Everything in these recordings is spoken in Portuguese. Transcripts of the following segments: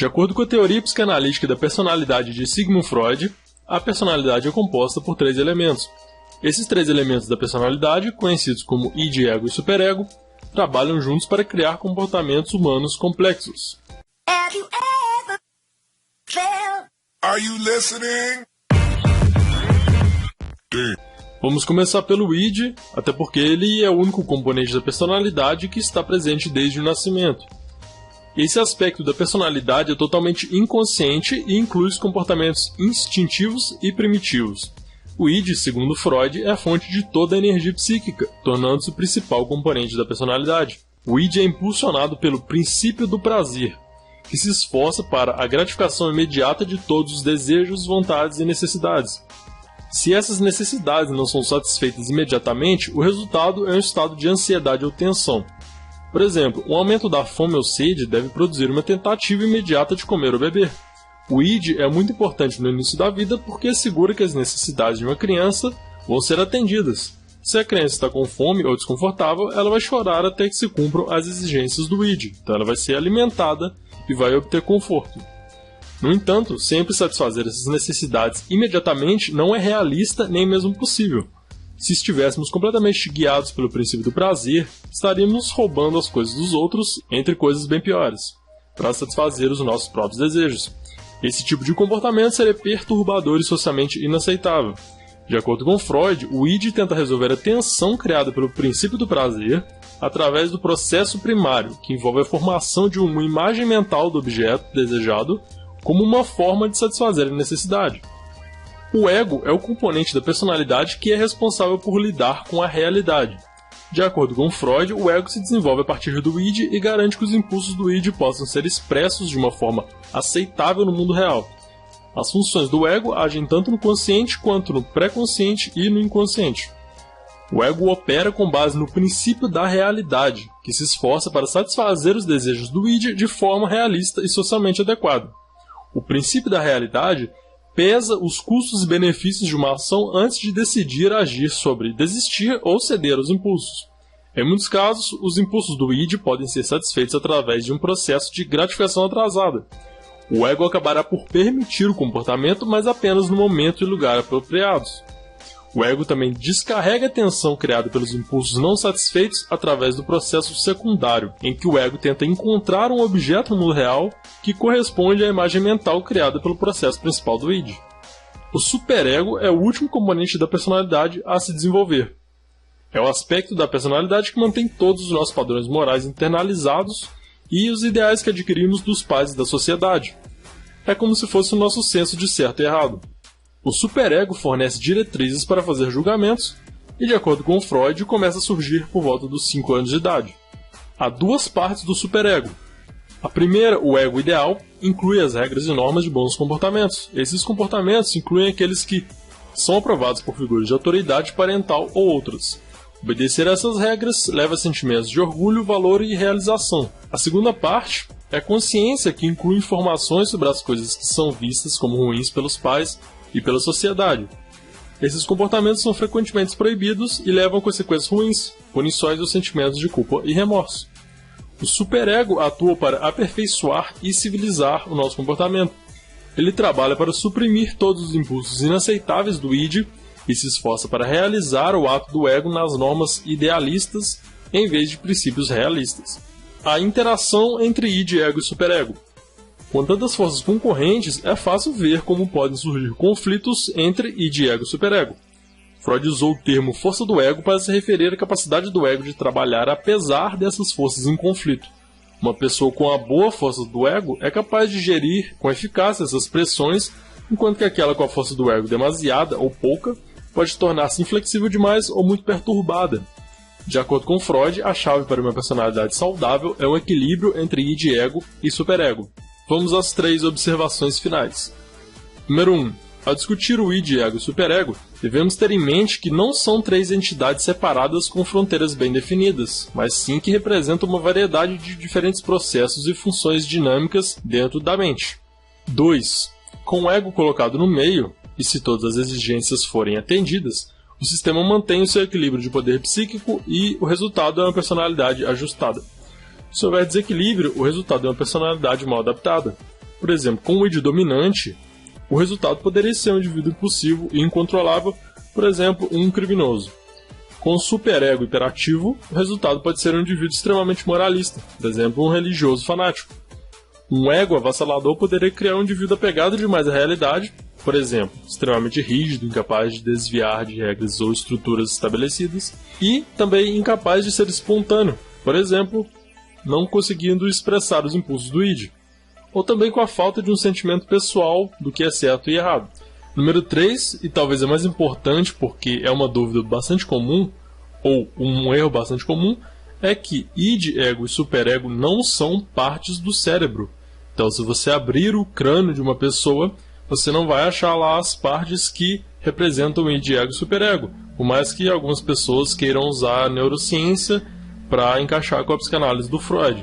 De acordo com a teoria psicanalítica da personalidade de Sigmund Freud, a personalidade é composta por 3 elementos. Esses 3 elementos da personalidade, conhecidos como id, ego e superego, trabalham juntos para criar comportamentos humanos complexos. Are you listening? Vamos começar pelo id, até porque ele é o único componente da personalidade que está presente desde o nascimento. Esse aspecto da personalidade é totalmente inconsciente e inclui os comportamentos instintivos e primitivos. O id, segundo Freud, é a fonte de toda a energia psíquica, tornando-se o principal componente da personalidade. O id é impulsionado pelo princípio do prazer, que se esforça para a gratificação imediata de todos os desejos, vontades e necessidades. Se essas necessidades não são satisfeitas imediatamente, o resultado é um estado de ansiedade ou tensão. Por exemplo, um aumento da fome ou sede deve produzir uma tentativa imediata de comer ou beber. O id é muito importante no início da vida porque assegura que as necessidades de uma criança vão ser atendidas. Se a criança está com fome ou desconfortável, ela vai chorar até que se cumpram as exigências do id, então ela vai ser alimentada e vai obter conforto. No entanto, sempre satisfazer essas necessidades imediatamente não é realista nem mesmo possível. Se estivéssemos completamente guiados pelo princípio do prazer, estaríamos roubando as coisas dos outros, entre coisas bem piores, para satisfazer os nossos próprios desejos. Esse tipo de comportamento seria perturbador e socialmente inaceitável. De acordo com Freud, o id tenta resolver a tensão criada pelo princípio do prazer através do processo primário, que envolve a formação de uma imagem mental do objeto desejado como uma forma de satisfazer a necessidade. O ego é o componente da personalidade que é responsável por lidar com a realidade. De acordo com Freud, o ego se desenvolve a partir do id e garante que os impulsos do id possam ser expressos de uma forma aceitável no mundo real. As funções do ego agem tanto no consciente quanto no pré-consciente e no inconsciente. O ego opera com base no princípio da realidade, que se esforça para satisfazer os desejos do id de forma realista e socialmente adequada. O princípio da realidade pesa os custos e benefícios de uma ação antes de decidir agir sobre desistir ou ceder aos impulsos. Em muitos casos, os impulsos do id podem ser satisfeitos através de um processo de gratificação atrasada. O ego acabará por permitir o comportamento, mas apenas no momento e lugar apropriados. O ego também descarrega a tensão criada pelos impulsos não satisfeitos através do processo secundário, em que o ego tenta encontrar um objeto no mundo real que corresponde à imagem mental criada pelo processo principal do id. O superego é o último componente da personalidade a se desenvolver. É o aspecto da personalidade que mantém todos os nossos padrões morais internalizados e os ideais que adquirimos dos pais e da sociedade. É como se fosse o nosso senso de certo e errado. O superego fornece diretrizes para fazer julgamentos e, de acordo com Freud, começa a surgir por volta dos 5 anos de idade. Há 2 partes do superego. A primeira, o ego ideal, inclui as regras e normas de bons comportamentos. Esses comportamentos incluem aqueles que são aprovados por figuras de autoridade parental ou outras. Obedecer a essas regras leva a sentimentos de orgulho, valor e realização. A segunda parte é a consciência, que inclui informações sobre as coisas que são vistas como ruins pelos pais e pela sociedade. Esses comportamentos são frequentemente proibidos e levam a consequências ruins, punições ou sentimentos de culpa e remorso. O superego atua para aperfeiçoar e civilizar o nosso comportamento. Ele trabalha para suprimir todos os impulsos inaceitáveis do id e se esforça para realizar o ato do ego nas normas idealistas em vez de princípios realistas. A interação entre id, ego e superego. Com tantas forças concorrentes, é fácil ver como podem surgir conflitos entre id, ego e superego. Freud usou o termo força do ego para se referir à capacidade do ego de trabalhar apesar dessas forças em conflito. Uma pessoa com a boa força do ego é capaz de gerir com eficácia essas pressões, enquanto que aquela com a força do ego demasiada ou pouca pode tornar-se inflexível demais ou muito perturbada. De acordo com Freud, a chave para uma personalidade saudável é o equilíbrio entre id, ego e superego. Vamos às 3 observações finais. Número 1. Ao discutir o id, ego e superego, devemos ter em mente que não são 3 entidades separadas com fronteiras bem definidas, mas sim que representam uma variedade de diferentes processos e funções dinâmicas dentro da mente. 2. Com o ego colocado no meio, e se todas as exigências forem atendidas, o sistema mantém o seu equilíbrio de poder psíquico e o resultado é uma personalidade ajustada. Se houver desequilíbrio, o resultado é uma personalidade mal adaptada. Por exemplo, com o id dominante, o resultado poderia ser um indivíduo impulsivo e incontrolável, por exemplo, um criminoso. Com o superego hiperativo, o resultado pode ser um indivíduo extremamente moralista, por exemplo, um religioso fanático. Um ego avassalador poderia criar um indivíduo apegado demais à realidade, por exemplo, extremamente rígido, incapaz de desviar de regras ou estruturas estabelecidas, e também incapaz de ser espontâneo, por exemplo, não conseguindo expressar os impulsos do id, ou também com a falta de um sentimento pessoal do que é certo e errado. Número 3, e talvez é mais importante porque é uma dúvida bastante comum, ou um erro bastante comum, é que id, ego e superego não são partes do cérebro. Então, se você abrir o crânio de uma pessoa, você não vai achar lá as partes que representam id, ego e superego, por mais que algumas pessoas queiram usar a neurociência para encaixar com a psicanálise do Freud.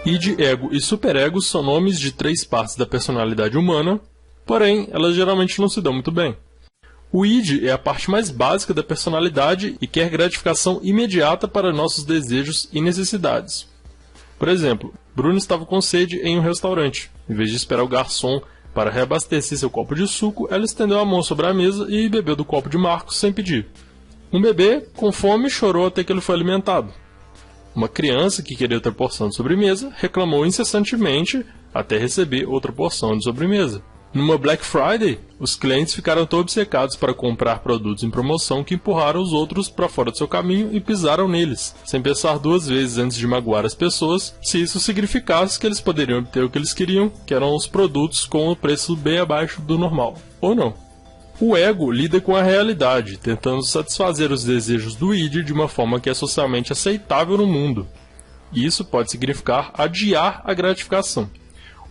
Id, ego e superego são nomes de 3 partes da personalidade humana, porém, elas geralmente não se dão muito bem. O id é a parte mais básica da personalidade e quer gratificação imediata para nossos desejos e necessidades. Por exemplo, Bruno estava com sede em um restaurante. Em vez de esperar o garçom para reabastecer seu copo de suco, ela estendeu a mão sobre a mesa e bebeu do copo de Marcos sem pedir. Um bebê, com fome, chorou até que ele foi alimentado. Uma criança que queria outra porção de sobremesa reclamou incessantemente até receber outra porção de sobremesa. Numa Black Friday, os clientes ficaram tão obcecados para comprar produtos em promoção que empurraram os outros para fora do seu caminho e pisaram neles, sem pensar 2 vezes antes de magoar as pessoas, se isso significasse que eles poderiam obter o que eles queriam, que eram os produtos com o preço bem abaixo do normal, ou não. O ego lida com a realidade, tentando satisfazer os desejos do id de uma forma que é socialmente aceitável no mundo. Isso pode significar adiar a gratificação.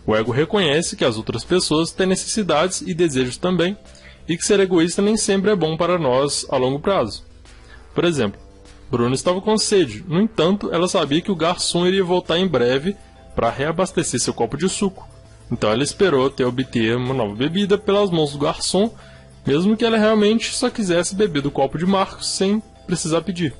O ego reconhece que as outras pessoas têm necessidades e desejos também, e que ser egoísta nem sempre é bom para nós a longo prazo. Por exemplo, Bruno estava com sede, no entanto, ela sabia que o garçom iria voltar em breve para reabastecer seu copo de suco. Então ela esperou até obter uma nova bebida pelas mãos do garçom, mesmo que ela realmente só quisesse beber do copo de Marcos sem precisar pedir.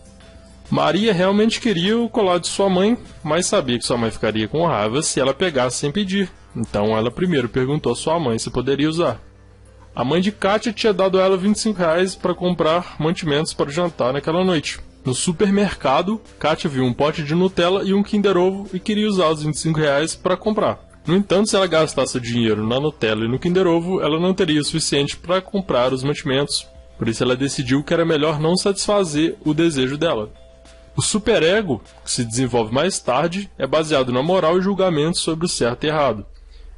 Maria realmente queria o colar de sua mãe, mas sabia que sua mãe ficaria com raiva se ela pegasse sem pedir. Então ela primeiro perguntou a sua mãe se poderia usar. A mãe de Kátia tinha dado a ela R$25 para comprar mantimentos para o jantar naquela noite. No supermercado, Kátia viu um pote de Nutella e um Kinder Ovo e queria usar os R$25 para comprar. No entanto, se ela gastasse o dinheiro na Nutella e no Kinder Ovo, ela não teria o suficiente para comprar os mantimentos. Por isso ela decidiu que era melhor não satisfazer o desejo dela. O superego, que se desenvolve mais tarde, é baseado na moral e julgamento sobre o certo e errado.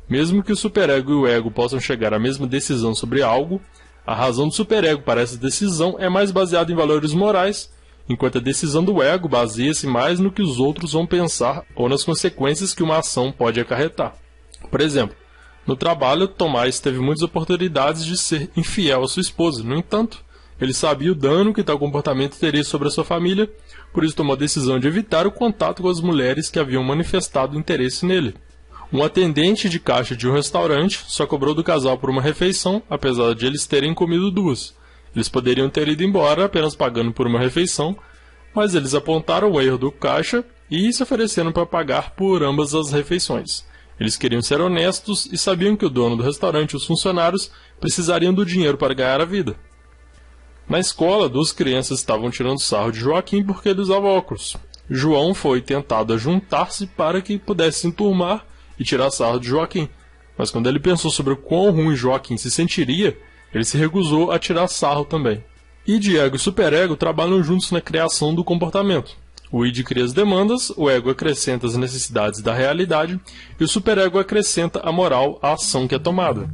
Mesmo que o superego e o ego possam chegar à mesma decisão sobre algo, a razão do superego para essa decisão é mais baseada em valores morais, enquanto a decisão do ego baseia-se mais no que os outros vão pensar ou nas consequências que uma ação pode acarretar. Por exemplo, no trabalho, Tomás teve muitas oportunidades de ser infiel à sua esposa. No entanto, ele sabia o dano que tal comportamento teria sobre a sua família, por isso tomou a decisão de evitar o contato com as mulheres que haviam manifestado interesse nele. Um atendente de caixa de um restaurante só cobrou do casal por uma refeição, apesar de eles terem comido 2. Eles poderiam ter ido embora apenas pagando por uma refeição, mas eles apontaram o erro do caixa e se ofereceram para pagar por ambas as refeições. Eles queriam ser honestos e sabiam que o dono do restaurante e os funcionários precisariam do dinheiro para ganhar a vida. Na escola, 2 crianças estavam tirando sarro de Joaquim porque ele usava óculos. João foi tentado a juntar-se para que pudesse se enturmar e tirar sarro de Joaquim, mas quando ele pensou sobre o quão ruim Joaquim se sentiria, ele se recusou a tirar sarro também. Id, ego e superego trabalham juntos na criação do comportamento. O id cria as demandas, o ego acrescenta as necessidades da realidade e o superego acrescenta a moral à ação que é tomada.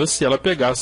se ela pegasse